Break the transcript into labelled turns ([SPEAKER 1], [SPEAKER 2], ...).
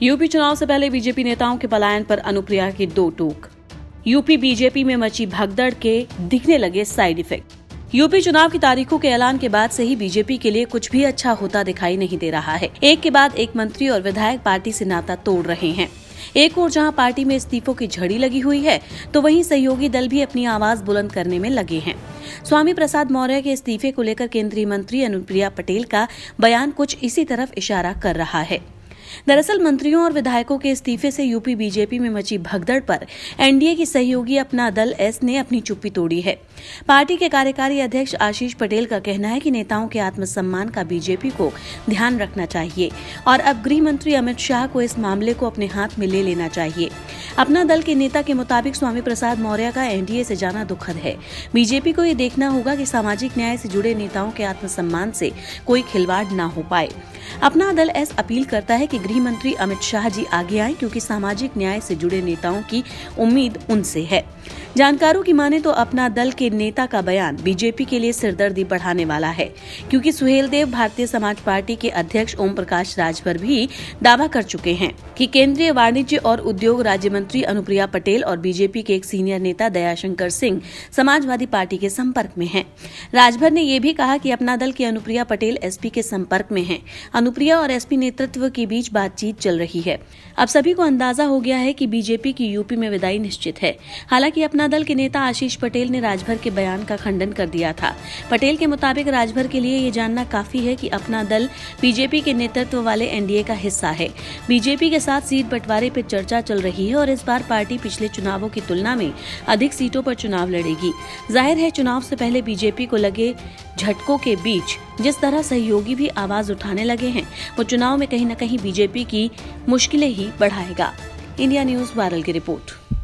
[SPEAKER 1] UP चुनाव से पहले बीजेपी नेताओं के पलायन पर अनुप्रिया की दो टूक। यूपी बीजेपी में मची भगदड़ के दिखने लगे साइड इफेक्ट। यूपी चुनाव की तारीखों के ऐलान के बाद से ही बीजेपी के लिए कुछ भी अच्छा होता दिखाई नहीं दे रहा है। एक के बाद एक मंत्री और विधायक पार्टी से नाता तोड़ रहे हैं। एक ओर जहां पार्टी में इस्तीफों की झड़ी लगी हुई है, तो वहीं सहयोगी दल भी अपनी आवाज बुलंद करने में लगे हैं। स्वामी प्रसाद मौर्य के इस्तीफे को लेकर केंद्रीय मंत्री अनुप्रिया पटेल का बयान कुछ इसी तरफ इशारा कर रहा है। दरअसल मंत्रियों और विधायकों के इस्तीफे से यूपी बीजेपी में मची भगदड़ पर एनडीए की सहयोगी अपना दल एस ने अपनी चुप्पी तोड़ी है। पार्टी के कार्यकारी अध्यक्ष आशीष पटेल का कहना है कि नेताओं के आत्मसम्मान का बीजेपी को ध्यान रखना चाहिए और अब गृह मंत्री अमित शाह को इस मामले को अपने हाथ में ले लेना चाहिए। अपना दल के नेता के मुताबिक स्वामी प्रसाद मौर्य का एनडीए से जाना दुखद है। बीजेपी को ये देखना होगा कि सामाजिक न्याय से जुड़े नेताओं के आत्मसम्मान से कोई खिलवाड़ न हो पाए। अपना दल एस अपील करता है कि गृह मंत्री अमित शाह जी आगे आए, क्योंकि सामाजिक न्याय से जुड़े नेताओं की उम्मीद उनसे है। जानकारों की माने तो अपना दल के नेता का बयान बीजेपी के लिए सिरदर्दी बढ़ाने वाला है, क्योंकि सुहेलदेव भारतीय समाज पार्टी के अध्यक्ष ओम प्रकाश राजभर भी दावा कर चुके हैं कि केंद्रीय वाणिज्य और उद्योग राज्य मंत्री अनुप्रिया पटेल और बीजेपी के एक सीनियर नेता दयाशंकर सिंह समाजवादी पार्टी के संपर्क में हैं। राजभर ने यह भी कहा कि अपना दल की अनुप्रिया पटेल एसपी के संपर्क में हैं। अनुप्रिया और एसपी नेतृत्व के बीच बातचीत चल रही है। अब सभी को अंदाजा हो गया है कि बीजेपी की यूपी में विदाई निश्चित है। हालांकि अपना दल के नेता आशीष पटेल ने राजभर के बयान का खंडन कर दिया था। पटेल के मुताबिक राजभर के लिए ये जानना काफी है कि अपना दल बीजेपी के नेतृत्व वाले एनडीए का हिस्सा है। बीजेपी के साथ सीट बंटवारे पर चर्चा चल रही है और इस बार पार्टी पिछले चुनावों की तुलना में अधिक सीटों पर चुनाव लड़ेगी। जाहिर है चुनाव से पहले बीजेपी को लगे झटकों के बीच जिस तरह सहयोगी भी आवाज उठाने लगे हैं, वो चुनाव में कहीं न कहीं बीजेपी की मुश्किलें ही बढ़ाएगा। इंडिया न्यूज वायरल की रिपोर्ट।